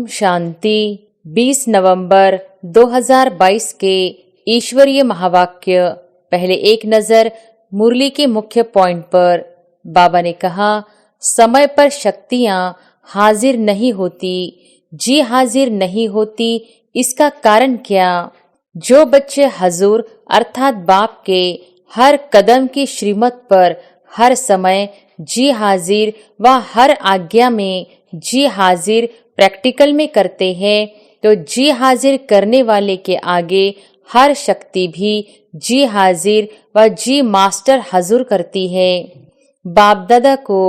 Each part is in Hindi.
शांति। 20 नवंबर 2022 के ईश्वरीय महावाक्य। पहले एक नजर मुरली के मुख्य पॉइंट पर। बाबा ने कहा, समय पर शक्तियां हाजिर नहीं होती। जी हाजिर नहीं होती, इसका कारण क्या? जो बच्चे हजूर अर्थात बाप के हर कदम की श्रीमत पर हर समय जी हाजिर व हर आज्ञा में जी हाजिर प्रैक्टिकल में करते हैं, तो जी हाजिर करने वाले के आगे हर शक्ति भी जी हाजिर व जी मास्टर हजूर करती है। बाप दादा को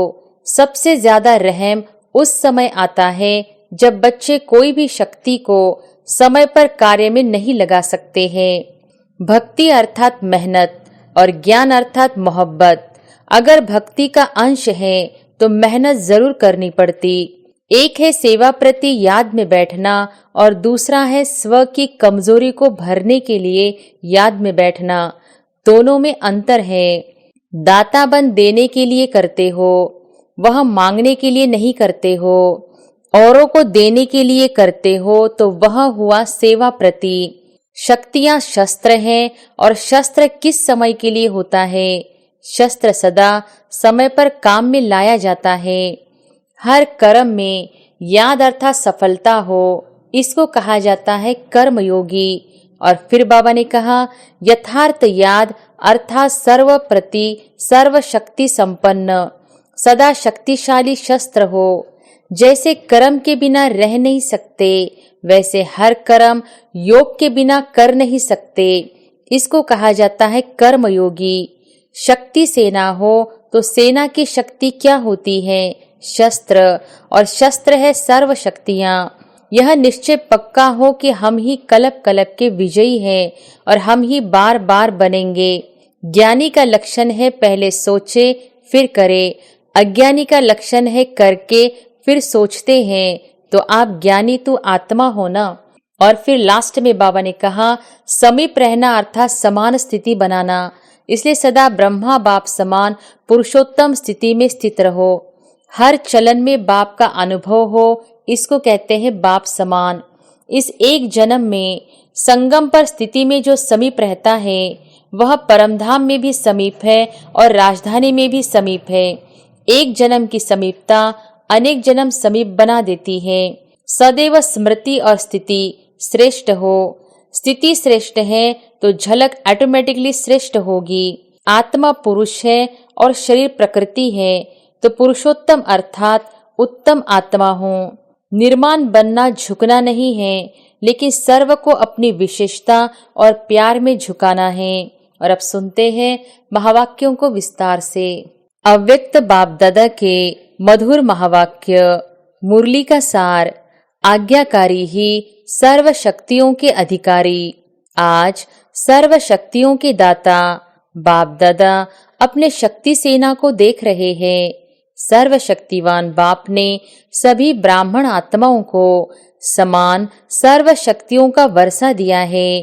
सबसे ज्यादा रहम उस समय आता है जब बच्चे कोई भी शक्ति को समय पर कार्य में नहीं लगा सकते हैं। भक्ति अर्थात मेहनत और ज्ञान अर्थात मोहब्बत। अगर भक्ति का अंश है तो मेहनत जरूर करनी पड़ती। एक है सेवा प्रति याद में बैठना और दूसरा है स्व की कमजोरी को भरने के लिए याद में बैठना। दोनों में अंतर है। दाता बन देने के लिए करते हो, वह मांगने के लिए नहीं करते हो। औरों को देने के लिए करते हो तो वह हुआ सेवा प्रति। शक्तियां शस्त्र हैं और शस्त्र किस समय के लिए होता है? शस्त्र सदा समय पर काम में लाया जाता है। हर कर्म में याद अर्थात सफलता हो, इसको कहा जाता है कर्मयोगी। और फिर बाबा ने कहा, यथार्थ याद अर्थात सर्व प्रति सर्व शक्ति संपन्न सदा शक्तिशाली शस्त्र हो। जैसे कर्म के बिना रह नहीं सकते, वैसे हर कर्म योग के बिना कर नहीं सकते। इसको कहा जाता है कर्मयोगी। शक्ति सेना हो तो सेना की शक्ति क्या होती है? शस्त्र। और शस्त्र है सर्व शक्तियां। यह निश्चय पक्का हो कि हम ही कलप कलप के विजयी हैं और हम ही बार बार बनेंगे। ज्ञानी का लक्षण है पहले सोचे फिर करे। अज्ञानी का लक्षण है करके फिर सोचते हैं। तो आप ज्ञानी तो आत्मा हो ना। और फिर लास्ट में बाबा ने कहा, समीप रहना अर्थात समान स्थिति बनाना। इसलिए सदा ब्रह्मा बाप समान पुरुषोत्तम स्थिति में स्थित रहो। हर चलन में बाप का अनुभव हो, इसको कहते हैं बाप समान। इस एक जन्म में संगम पर स्थिति में जो समीप रहता है वह परमधाम में भी समीप है और राजधानी में भी समीप है। एक जन्म की समीपता अनेक जन्म समीप बना देती है। सदैव स्मृति और स्थिति श्रेष्ठ हो। स्थिति श्रेष्ठ है तो झलक ऑटोमेटिकली श्रेष्ठ होगी। आत्मा पुरुष है और शरीर प्रकृति है, तो पुरुषोत्तम अर्थात उत्तम आत्मा हो। निर्माण बनना झुकना नहीं है, लेकिन सर्व को अपनी विशेषता और प्यार में झुकाना है। और अब सुनते हैं महावाक्यों को विस्तार से। अव्यक्त बाप दादा के मधुर महावाक्य। मुरली का सार। आज्ञाकारी ही सर्व शक्तियों के अधिकारी। आज सर्व शक्तियों के दाता बाप दादा अपने शक्ति सेना को देख रहे हैं। सर्वशक्तिवान बाप ने सभी ब्राह्मण आत्माओं को समान सर्व शक्तियों का वर्षा दिया है।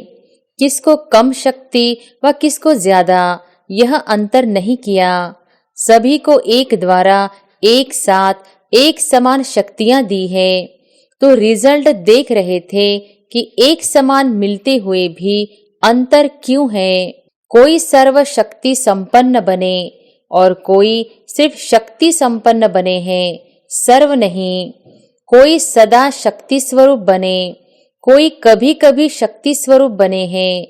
किसको कम शक्ति व किसको ज्यादा, यह अंतर नहीं किया। सभी को एक द्वारा एक साथ एक समान शक्तियां दी है। तो रिजल्ट देख रहे थे कि एक समान मिलते हुए भी अंतर क्यों है। कोई सर्व शक्ति संपन्न बने और कोई सिर्फ शक्ति संपन्न बने हैं, सर्व नहीं। कोई सदा शक्ति स्वरूप बने, कोई कभी कभी शक्ति स्वरूप बने हैं।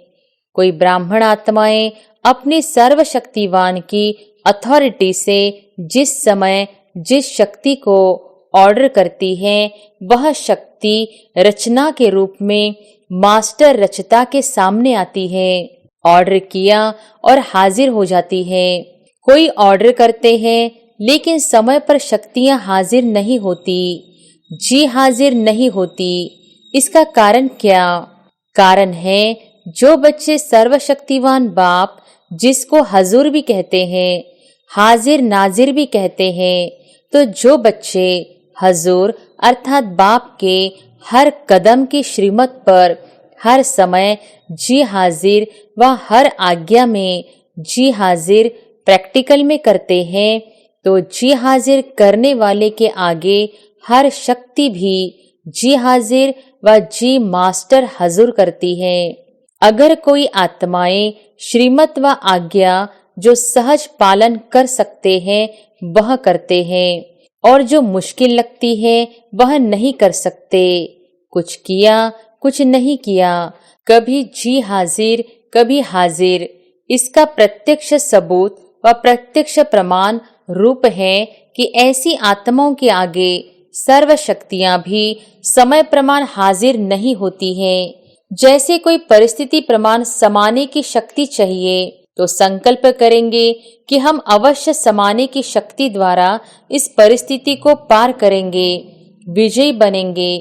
कोई ब्राह्मण आत्माएं अपने सर्व शक्तिवान की अथॉरिटी से जिस समय जिस शक्ति को ऑर्डर करती है, वह शक्ति रचना के रूप में मास्टर रचता के सामने आती है। ऑर्डर किया और हाजिर हो जाती है। कोई ऑर्डर करते हैं लेकिन समय पर शक्तियां हाजिर नहीं होती, जी हाजिर नहीं होती। इसका कारण क्या? कारण है जो बच्चे सर्वशक्तिवान बाप, जिसको हजूर भी कहते हैं, हाजिर नाजिर भी कहते हैं, तो जो बच्चे हजूर अर्थात बाप के हर कदम की श्रीमत पर हर समय जी हाजिर व हर आज्ञा में जी हाजिर प्रैक्टिकल में करते हैं, तो जी हाजिर करने वाले के आगे हर शक्ति भी जी हाजिर व जी मास्टर हजूर करती है। अगर कोई आत्माएं श्रीमत व आज्ञा जो सहज पालन कर सकते हैं वह करते हैं और जो मुश्किल लगती है वह नहीं कर सकते। कुछ किया कुछ नहीं किया, कभी जी हाजिर कभी हाजिर, इसका प्रत्यक्ष सबूत व प्रत्यक्ष प्रमाण रूप है कि ऐसी आत्माओं के आगे सर्व शक्तियां भी समय प्रमाण हाजिर नहीं होती हैं। जैसे कोई परिस्थिति प्रमाण समाने की शक्ति चाहिए तो संकल्प करेंगे कि हम अवश्य समाने की शक्ति द्वारा इस परिस्थिति को पार करेंगे, विजयी बनेंगे।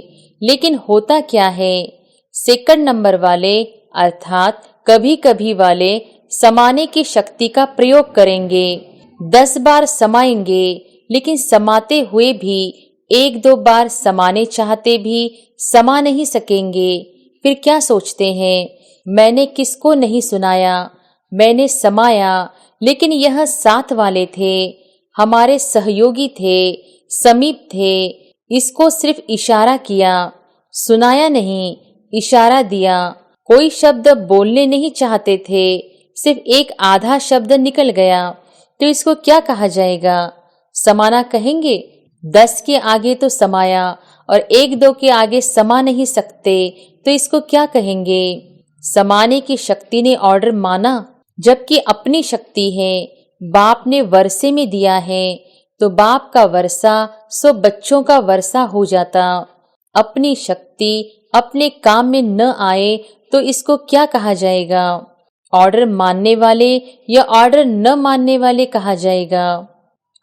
लेकिन होता क्या है, सेकंड नंबर वाले अर्थात कभी कभी वाले समाने की शक्ति का प्रयोग करेंगे, 10 बार समाएंगे, लेकिन समाते हुए भी 1-2 बार समाने चाहते भी समा नहीं सकेंगे। फिर क्या सोचते हैं, मैंने किसको नहीं सुनाया, मैंने समाया, लेकिन यह साथ वाले थे, हमारे सहयोगी थे, समीप थे, इसको सिर्फ इशारा किया, सुनाया नहीं, इशारा दिया। कोई शब्द बोलने नहीं चाहते थे, सिर्फ एक आधा शब्द निकल गया, तो इसको क्या कहा जाएगा? समाना कहेंगे। 10 के आगे तो समाया और 1-2 के आगे समा नहीं सकते, तो इसको क्या कहेंगे? समाने की शक्ति ने ऑर्डर माना, जबकि अपनी शक्ति है। बाप ने वर्षे में दिया है तो बाप का वर्षा सो बच्चों का वर्षा हो जाता। अपनी शक्ति अपने काम में न आए तो इसको क्या कहा जाएगा? ऑर्डर मानने वाले या ऑर्डर न मानने वाले कहा जाएगा।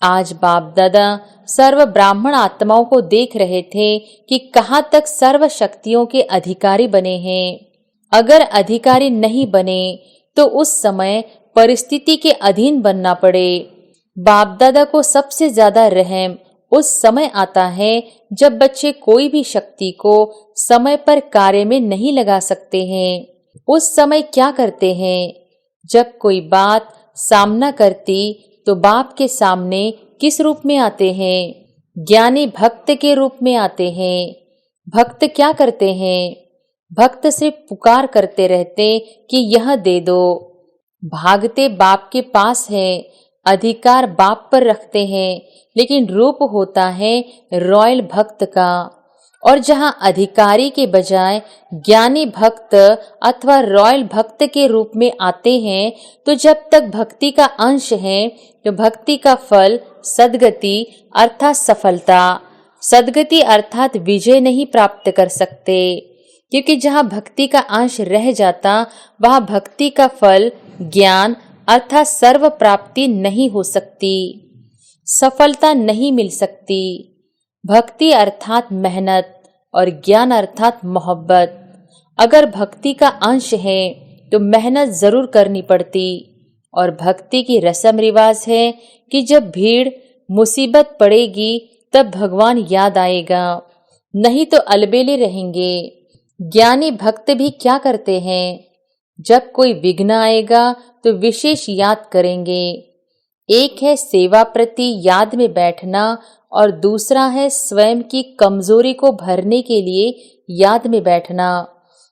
आज बाप दादा सर्व ब्राह्मण आत्माओं को देख रहे थे कि कहाँ तक सर्व शक्तियों के अधिकारी बने हैं। अगर अधिकारी नहीं बने तो उस समय परिस्थिति के अधीन बनना पड़े। बाप दादा को सबसे ज्यादा रहम उस समय आता है जब बच्चे कोई भी शक्ति को समय पर कार्य में नहीं लगा सकते हैं। उस समय क्या करते हैं? जब कोई बात सामना करती तो बाप के सामने किस रूप में आते हैं? ज्ञानी भक्त के रूप में आते हैं। भक्त क्या करते हैं? भक्त सिर्फ पुकार करते रहते कि यह दे दो। भागते बाप के पास है, अधिकार बाप पर रखते हैं, लेकिन रूप होता है रॉयल भक्त का। और जहाँ अधिकारी के बजाय ज्ञानी भक्त अथवा रॉयल भक्त के रूप में आते हैं, तो जब तक भक्ति का अंश है तो भक्ति का फल सद्गति अर्थात सफलता, सद्गति अर्थात विजय नहीं प्राप्त कर सकते। क्योंकि जहाँ भक्ति का अंश रह जाता वहाँ भक्ति का फल ज्ञान अर्थात सर्व प्राप्ति नहीं हो सकती, सफलता नहीं मिल सकती। भक्ति अर्थात मेहनत और ज्ञान अर्थात मोहब्बत। अगर भक्ति का अंश है तो मेहनत जरूर करनी पड़ती। और भक्ति की रस्म रिवाज है कि जब भीड़ मुसीबत पड़ेगी तब भगवान याद आएगा, नहीं तो अलबेले रहेंगे। ज्ञानी भक्त भी क्या करते हैं? जब कोई विघ्न आएगा तो विशेष याद करेंगे। एक है सेवा प्रति याद में बैठना और दूसरा है स्वयं की कमजोरी को भरने के लिए याद में बैठना।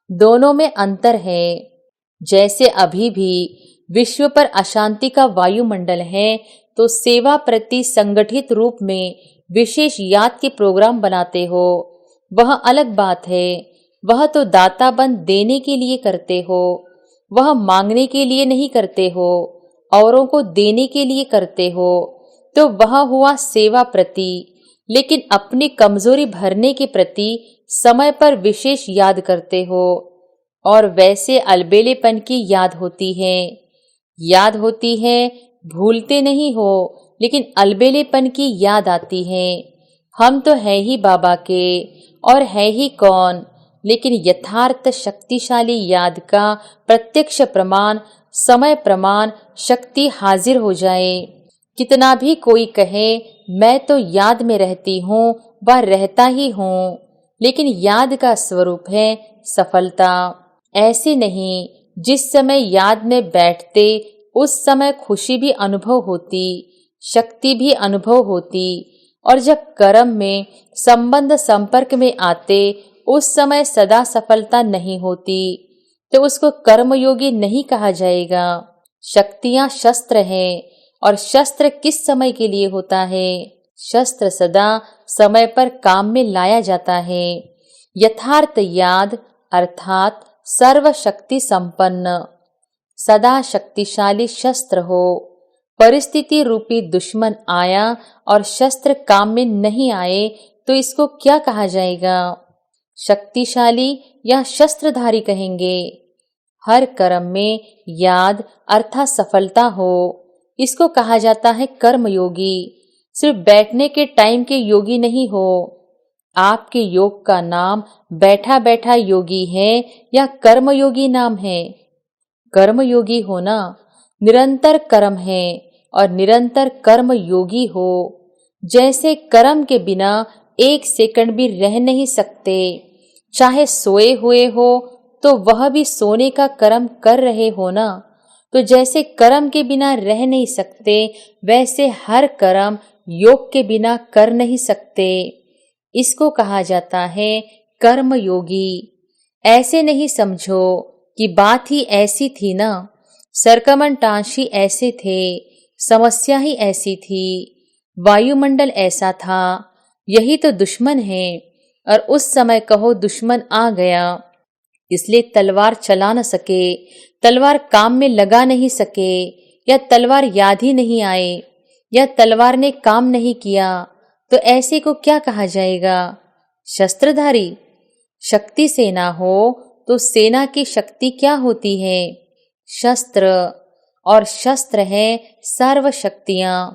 दोनों में अंतर है। जैसे अभी भी विश्व पर अशांति का वायुमंडल है तो सेवा प्रति संगठित रूप में विशेष याद के प्रोग्राम बनाते हो, वह अलग बात है। वह तो दाता बन देने के लिए करते हो, वह मांगने के लिए नहीं करते हो, औरों को देने के लिए करते हो, तो वह हुआ सेवा प्रति। लेकिन अपनी कमजोरी भरने के प्रति समय पर विशेष याद करते हो और वैसे अलबेलेपन की याद होती है। याद होती है, भूलते नहीं हो, लेकिन अलबेलेपन की याद आती है। हम तो है ही बाबा के और है ही कौन, लेकिन यथार्थ शक्तिशाली याद का प्रत्यक्ष प्रमाण समय प्रमाण शक्ति हाजिर हो जाए। कितना भी कोई कहे मैं तो याद में रहती हूँ व रहता ही हूँ, लेकिन याद का स्वरूप है सफलता। ऐसे नहीं, जिस समय याद में बैठते उस समय खुशी भी अनुभव होती, शक्ति भी अनुभव होती, और जब कर्म में संबंध संपर्क में आते उस समय सदा सफलता नहीं होती, तो उसको कर्मयोगी नहीं कहा जाएगा। शक्तियां शस्त्र हैं, और शस्त्र किस समय के लिए होता है? शस्त्र सदा समय पर काम में लाया जाता है। यथार्थ याद अर्थात सर्वशक्ति संपन्न सदा शक्तिशाली शस्त्र हो। परिस्थिति रूपी दुश्मन आया और शस्त्र काम में नहीं आए तो इसको क्या कहा जाएगा? शक्तिशाली या शस्त्रधारी कहेंगे। हर कर्म में याद अर्थात सफलता हो, इसको कहा जाता है कर्मयोगी। सिर्फ बैठने के टाइम के योगी नहीं हो। आपके योग का नाम बैठा बैठा योगी है या कर्मयोगी नाम है? कर्मयोगी होना निरंतर कर्म है और निरंतर कर्म योगी हो। जैसे कर्म के बिना एक सेकंड भी रह नहीं सकते, चाहे सोए हुए हो तो वह भी सोने का कर्म कर रहे हो ना। तो जैसे कर्म के बिना रह नहीं सकते, वैसे हर कर्म योग के बिना कर नहीं सकते। इसको कहा जाता है कर्म योगी। ऐसे नहीं समझो कि बात ही ऐसी थी ना, सरकमंटांशी ऐसे थे, समस्या ही ऐसी थी, वायुमंडल ऐसा था, यही तो दुश्मन है। और उस समय कहो दुश्मन आ गया, इसलिए तलवार चला न सके, तलवार काम में लगा नहीं सके, या तलवार याद ही नहीं आए, या तलवार ने काम नहीं किया, तो ऐसे को क्या कहा जाएगा? शस्त्रधारी। शक्ति सेना हो तो सेना की शक्ति क्या होती है? शस्त्र, और शस्त्र है सर्व शक्तियां।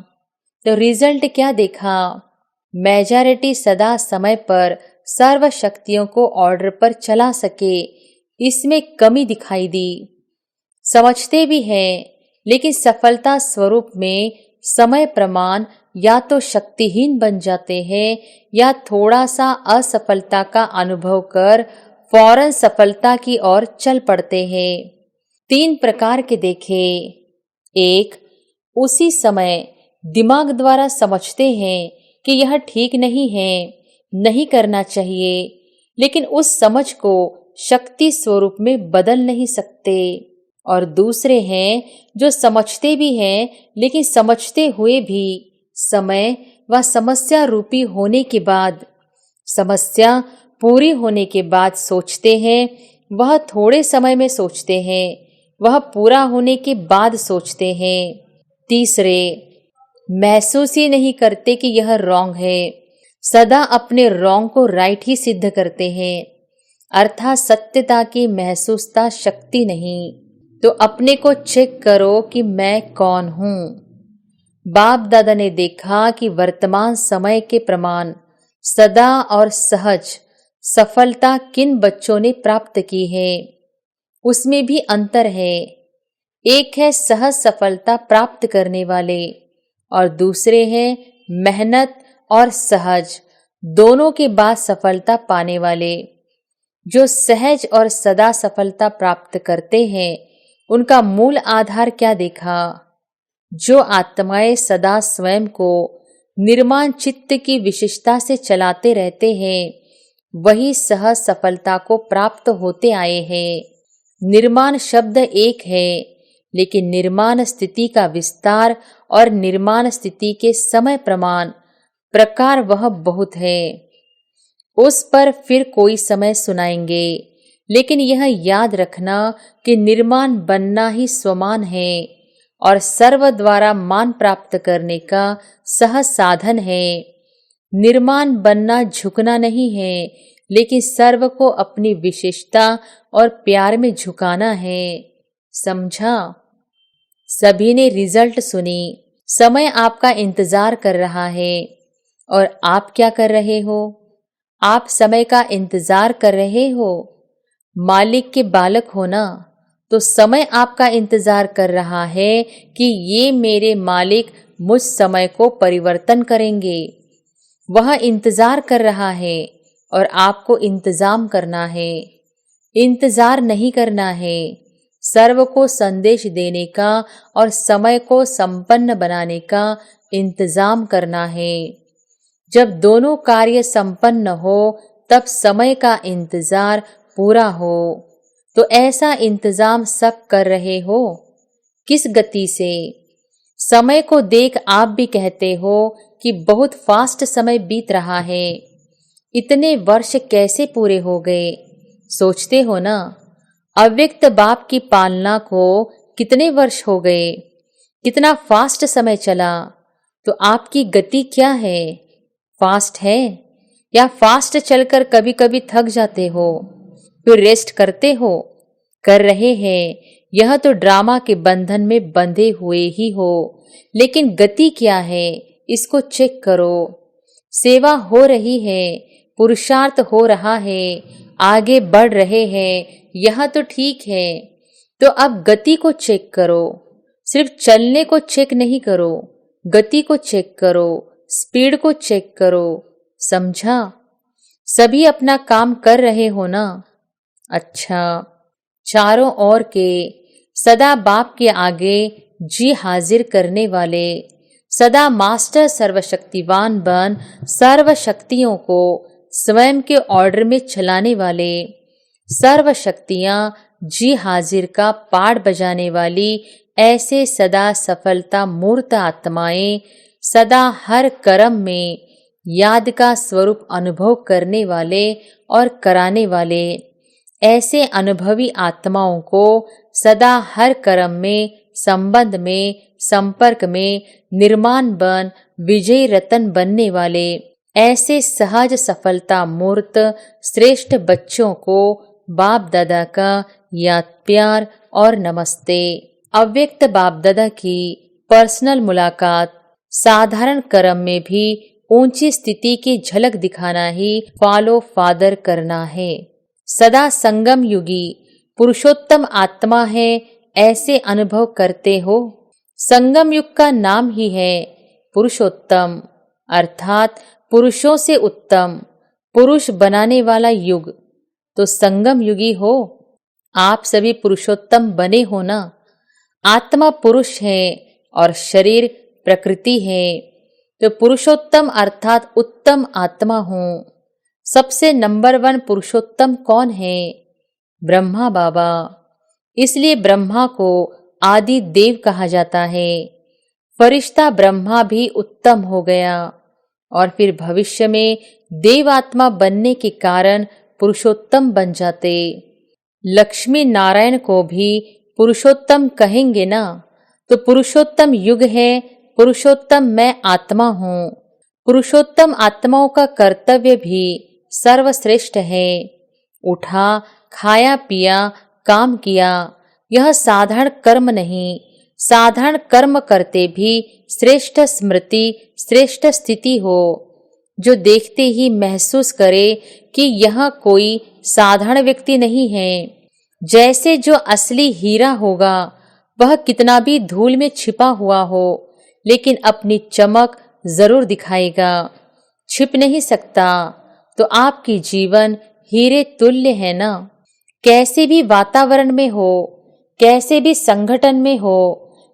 तो रिजल्ट क्या देखा? मेजॉरिटी सदा समय पर सर्व शक्तियों को ऑर्डर पर चला सके, इसमें कमी दिखाई दी। समझते भी हैं, लेकिन सफलता स्वरूप में समय प्रमाण या तो शक्तिहीन बन जाते हैं या थोड़ा सा असफलता का अनुभव कर फौरन सफलता की ओर चल पड़ते हैं। 3 प्रकार के देखे। 1, उसी समय दिमाग द्वारा समझते हैं कि यह ठीक नहीं है, नहीं करना चाहिए, लेकिन उस समझ को शक्ति स्वरूप में बदल नहीं सकते। और दूसरे हैं जो समझते भी हैं, लेकिन समझते हुए भी समय व समस्या रूपी होने के बाद, समस्या पूरी होने के बाद सोचते हैं। वह थोड़े समय में सोचते हैं, वह पूरा होने के बाद सोचते हैं। तीसरे महसूस ही नहीं करते कि यह रॉन्ग है, सदा अपने रॉन्ग को राइट ही सिद्ध करते हैं, अर्थात सत्यता की महसूसता शक्ति नहीं। तो अपने को चेक करो कि मैं कौन हूँ। बाप दादा ने देखा कि वर्तमान समय के प्रमाण सदा और सहज सफलता किन बच्चों ने प्राप्त की है, उसमें भी अंतर है। एक है सहज सफलता प्राप्त करने वाले और दूसरे हैं मेहनत और सहज दोनों के बाद सफलता पाने वाले। जो सहज और सदा सफलता प्राप्त करते हैं, उनका मूल आधार क्या देखा? जो आत्माएं सदा स्वयं को निर्माण चित्त की विशेषता से चलाते रहते हैं, वही सहज सफलता को प्राप्त होते आए हैं। निर्माण शब्द एक है, लेकिन निर्माण स्थिति का विस्तार और निर्माण स्थिति के समय प्रमाण प्रकार वह बहुत है। उस पर फिर कोई समय सुनाएंगे, लेकिन यह याद रखना कि निर्माण बनना ही स्वमान है और सर्व द्वारा मान प्राप्त करने का सहज साधन है। निर्माण बनना झुकना नहीं है, लेकिन सर्व को अपनी विशेषता और प्यार में झुकाना है। समझा? सभी ने रिजल्ट सुनी। समय आपका इंतजार कर रहा है और आप क्या कर रहे हो? आप समय का इंतजार कर रहे हो। मालिक के बालक हो ना, तो समय आपका इंतजार कर रहा है कि ये मेरे मालिक मुझ समय को परिवर्तन करेंगे। वह इंतजार कर रहा है और आपको इंतजाम करना है। इंतजार नहीं करना है, सर्व को संदेश देने का और समय को संपन्न बनाने का इंतजाम करना है। जब दोनों कार्य संपन्न हो तब समय का इंतजार पूरा हो। तो ऐसा इंतजाम सब कर रहे हो, किस गति से? समय को देख आप भी कहते हो कि बहुत फास्ट समय बीत रहा है। इतने वर्ष कैसे पूरे हो गए, सोचते हो ना? अव्यक्त बाप की पालना को कितने वर्ष हो गए, कितना फास्ट समय चला। तो आपकी गति क्या है? फास्ट है या फास्ट चलकर कभी कभी थक जाते हो फिर रेस्ट करते हो? कर रहे हैं, यह तो ड्रामा के बंधन में बंधे हुए ही हो। लेकिन गति क्या है, इसको चेक करो। सेवा हो रही है, पुरुषार्थ हो रहा है, आगे बढ़ रहे हैं, यह तो ठीक है। तो अब गति को चेक करो, सिर्फ चलने को चेक नहीं करो, गति को चेक करो, स्पीड को चेक करो। समझा? सभी अपना काम कर रहे हो ना? अच्छा, चारों ओर के सदा बाप के आगे जी हाजिर करने वाले, सदा मास्टर सर्वशक्तिवान बन सर्व शक्तियों को स्वयं के ऑर्डर में चलाने वाले, सर्व शक्तियां जी हाजिर का पाठ बजाने वाली ऐसे सदा सफलता मूर्त आत्माएं, सदा हर कर्म में याद का स्वरूप अनुभव करने वाले और कराने वाले ऐसे अनुभवी आत्माओं को सदा हर कर्म में, संबंध में, संपर्क में निर्माण बन विजय रतन बनने वाले ऐसे सहज सफलता मूर्त श्रेष्ठ बच्चों को बाप दादा का याद प्यार और नमस्ते। अव्यक्त बाप दादा की पर्सनल मुलाकात साधारण कर्म में भी ऊंची स्थिति की झलक दिखाना ही फॉलो फादर करना है। सदा संगम युगी पुरुषोत्तम आत्मा है, ऐसे अनुभव करते हो। संगम युग का नाम ही है पुरुषोत्तम, अर्थात पुरुषों से उत्तम, पुरुष बनाने वाला युग। तो संगम युगी हो, आप सभी पुरुषोत्तम बने हो ना? आत्मा पुरुष है और शरीर प्रकृति है। तो पुरुषोत्तम अर्थात उत्तम आत्मा हूँ। सबसे नंबर 1 पुरुषोत्तम कौन है? ब्रह्मा बाबा। इसलिए ब्रह्मा को आदि देव कहा जाता है। फरिश्ता ब्रह्मा भी उत्तम हो गया और फिर भविष्य में देव आत्मा बनने के कारण पुरुषोत्तम बन जाते। लक्ष्मी नारायण को भी पुरुषोत्तम कहेंगे ना? तो पुरुषोत्तम युग है, पुरुषोत्तम मैं आत्मा हूँ। पुरुषोत्तम आत्माओं का कर्तव्य भी सर्वश्रेष्ठ है। उठा, खाया पिया, काम किया, यह साधारण कर्म नहीं। साधारण कर्म करते भी श्रेष्ठ स्मृति, श्रेष्ठ स्थिति हो, जो देखते ही महसूस करे कि यह कोई साधारण व्यक्ति नहीं है। जैसे जो असली हीरा होगा वह कितना भी धूल में छिपा हुआ हो, लेकिन अपनी चमक जरूर दिखाएगा, छिप नहीं सकता। तो आपकी जीवन हीरे तुल्य है ना? कैसे भी वातावरण में हो, कैसे भी संगठन में हो,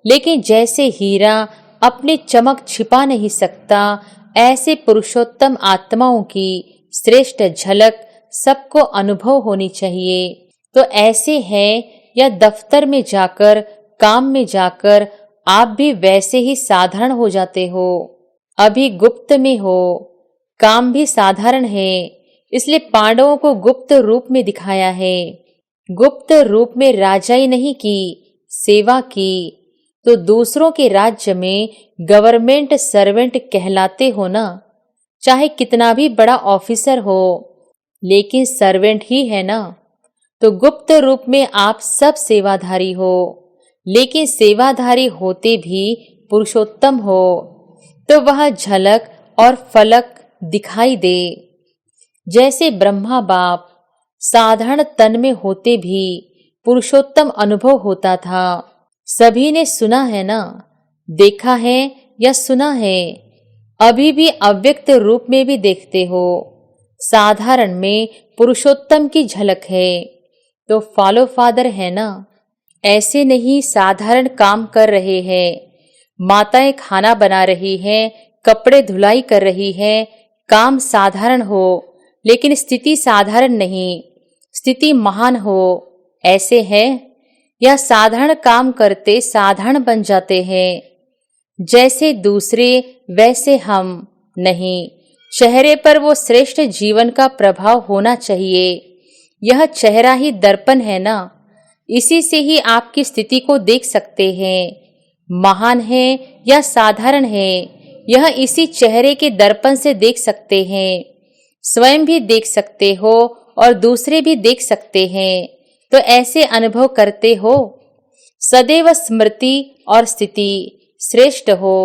लेकिन जैसे हीरा अपनी चमक छिपा नहीं सकता, ऐसे पुरुषोत्तम आत्माओं की श्रेष्ठ झलक सबको अनुभव होनी चाहिए। तो ऐसे है या दफ्तर में जाकर, काम में जाकर आप भी वैसे ही साधारण हो जाते हो। अभी गुप्त में हो, काम भी साधारण है, इसलिए पांडवों को गुप्त रूप में दिखाया है। गुप्त रूप में राजाई नहीं की, सेवा की। तो दूसरों के राज्य में गवर्नमेंट सर्वेंट कहलाते हो ना? चाहे कितना भी बड़ा ऑफिसर हो, लेकिन सर्वेंट ही है ना? तो गुप्त रूप में आप सब सेवाधारी हो, लेकिन सेवाधारी होते भी पुरुषोत्तम हो। तो वह झलक और फलक दिखाई दे। जैसे ब्रह्मा बाप साधारण तन में होते भी पुरुषोत्तम अनुभव होता था। सभी ने सुना है ना? देखा है या सुना है? अभी भी अव्यक्त रूप में भी देखते हो। साधारण में पुरुषोत्तम की झलक है। तो फॉलो फादर है ना? ऐसे नहीं साधारण काम कर रहे हैं। माताएं खाना बना रही हैं, कपड़े धुलाई कर रही हैं, काम साधारण हो लेकिन स्थिति साधारण नहीं, स्थिति महान हो, ऐसे है। या साधारण काम करते साधारण बन जाते हैं। जैसे दूसरे वैसे हम नहीं, चेहरे पर वो श्रेष्ठ जीवन का प्रभाव होना चाहिए। यह चेहरा ही दर्पण है ना, इसी से ही आपकी स्थिति को देख सकते हैं। महान है या साधारण है, यह इसी चेहरे के दर्पण से देख सकते हैं। स्वयं भी देख सकते हो और दूसरे भी देख सकते हैं, तो ऐसे अनुभव करते हो। सदैव स्मृति और स्थिति श्रेष्ठ हो।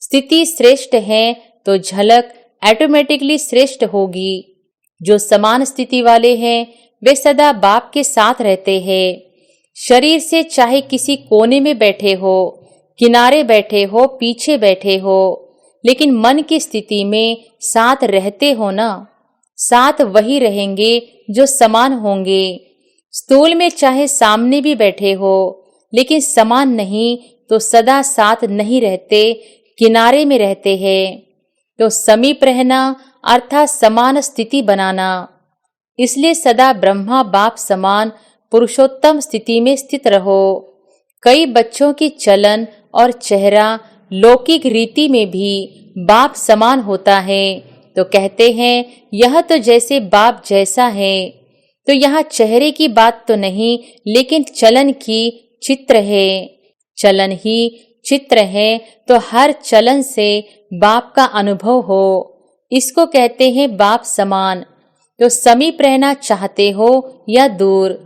स्थिति श्रेष्ठ है तो झलक ऑटोमेटिकली श्रेष्ठ होगी। जो समान स्थिति वाले हैं वे सदा बाप के साथ रहते हैं। शरीर से चाहे किसी कोने में बैठे हो, किनारे बैठे हो, पीछे बैठे हो, लेकिन मन की स्थिति में साथ रहते हो ना। साथ वही रहेंगे जो समान होंगे। स्थूल में चाहे सामने भी बैठे हो, लेकिन समान नहीं तो सदा साथ नहीं रहते, किनारे में रहते हैं। तो समीप रहना अर्थात समान स्थिति बनाना। इसलिए सदा ब्रह्मा बाप समान पुरुषोत्तम स्थिति में स्थित रहो। कई बच्चों की चलन और चेहरा लौकिक रीति में भी बाप समान होता है, तो कहते हैं यह तो जैसे बाप जैसा है। तो यहाँ चेहरे की बात तो नहीं, लेकिन चलन की चित्र है। चलन ही चित्र है, तो हर चलन से बाप का अनुभव हो, इसको कहते हैं बाप समान। तो समीप रहना चाहते हो या दूर,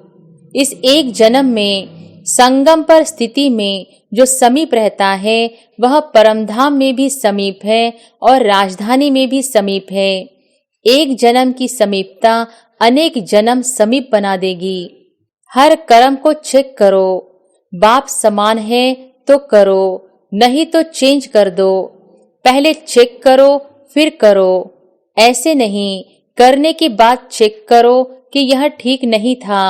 इस एक जन्म में संगम पर स्थिति में जो समीप रहता है वह परमधाम में भी समीप है और राजधानी में भी समीप है। एक जन्म की समीपता अनेक जन्म समीप बना देगी। हर कर्म को चेक करो, बाप समान है तो करो, नहीं तो चेंज कर दो। पहले चेक करो फिर करो, ऐसे नहीं करने के बाद चेक करो कि यह ठीक नहीं था।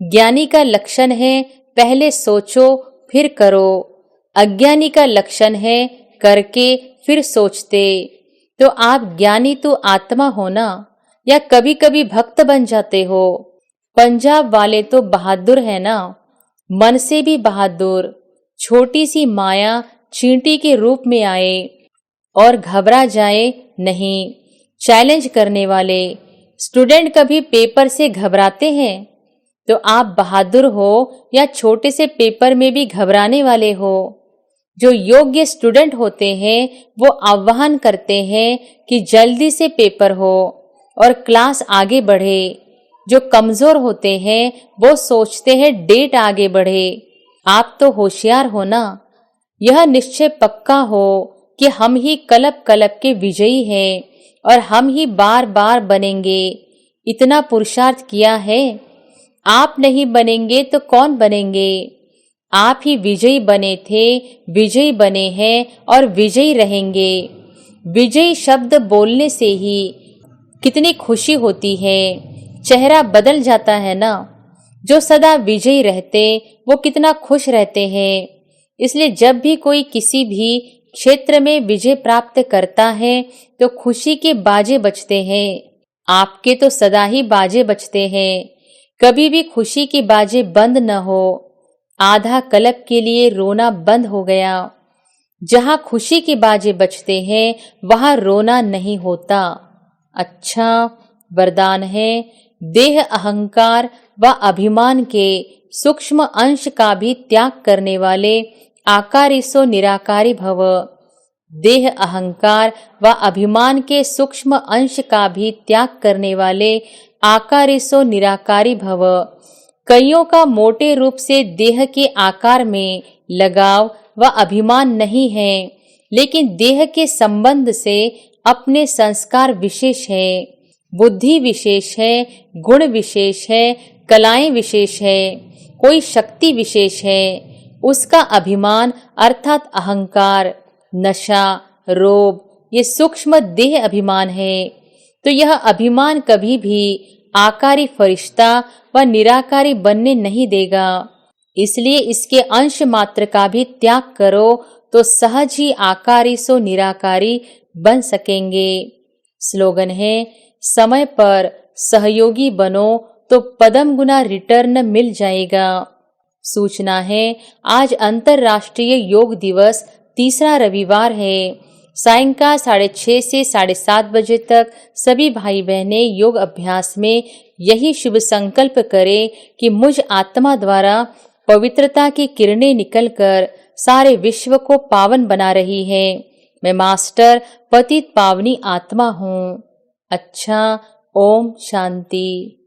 ज्ञानी का लक्षण है पहले सोचो फिर करो, अज्ञानी का लक्षण है करके फिर सोचते। तो आप ज्ञानी तो आत्मा हो ना, या कभी कभी भक्त बन जाते हो। पंजाब वाले तो बहादुर है ना, मन से भी बहादुर। छोटी सी माया चींटी के रूप में आए और घबरा जाए नहीं। चैलेंज करने वाले स्टूडेंट कभी पेपर से घबराते हैं? तो आप बहादुर हो या छोटे से पेपर में भी घबराने वाले हो? जो योग्य स्टूडेंट होते हैं वो आह्वान करते हैं कि जल्दी से पेपर हो और क्लास आगे बढ़े। जो कमजोर होते हैं वो सोचते हैं डेट आगे बढ़े। आप तो होशियार हो ना, यह निश्चय पक्का हो कि हम ही कलप कलप के विजयी हैं और हम ही बार बार बनेंगे। इतना पुरुषार्थ किया है, आप नहीं बनेंगे तो कौन बनेंगे? आप ही विजयी बने थे, विजयी बने हैं और विजयी रहेंगे। विजयी शब्द बोलने से ही कितनी खुशी होती है, चेहरा बदल जाता है ना। जो सदा विजयी रहते वो कितना खुश रहते हैं। इसलिए जब भी कोई किसी भी क्षेत्र में विजय प्राप्त करता है तो खुशी के बाजे बजते हैं। आपके तो सदा ही बाजे बजते हैं, कभी भी खुशी के बाजे बंद न हो। आधा कल्प के लिए रोना बंद हो गया। जहाँ खुशी के बाजे बजते हैं वहाँ रोना नहीं होता। अच्छा वरदान है, देह अहंकार व अभिमान के सूक्ष्म अंश का भी त्याग करने वाले आकारिसो निराकारी भव। देह अहंकार व अभिमान के सूक्ष्म अंश का भी त्याग करने वाले आकारिसो निराकारी भव। कईयों का मोटे रूप से देह के आकार में लगाव व अभिमान नहीं है, लेकिन देह के संबंध से अपने संस्कार विशेष है, बुद्धि विशेष है, गुण विशेष है, कलाएं विशेष है, कोई शक्ति विशेष है। उसका अभिमान अर्थात अहंकार, नशा, रोग ये सूक्ष्म देह अभिमान है। तो यह अभिमान कभी भी आकारी फरिश्ता व निराकारी बनने नहीं देगा। इसलिए इसके अंश मात्र का भी त्याग करो तो सहज ही आकारी सो निराकारी बन सकेंगे। स्लोगन है, समय पर सहयोगी बनो तो पदम गुना रिटर्न मिल जाएगा। सूचना है, आज अंतर्राष्ट्रीय योग दिवस तीसरा रविवार है। सायंकाल 6:30 से 7:30 बजे तक सभी भाई बहनें योग अभ्यास में यही शुभ संकल्प करें कि मुझ आत्मा द्वारा पवित्रता की किरणें निकलकर सारे विश्व को पावन बना रही है। मैं मास्टर पतित पावनी आत्मा हूँ। अच्छा, ओम शांति।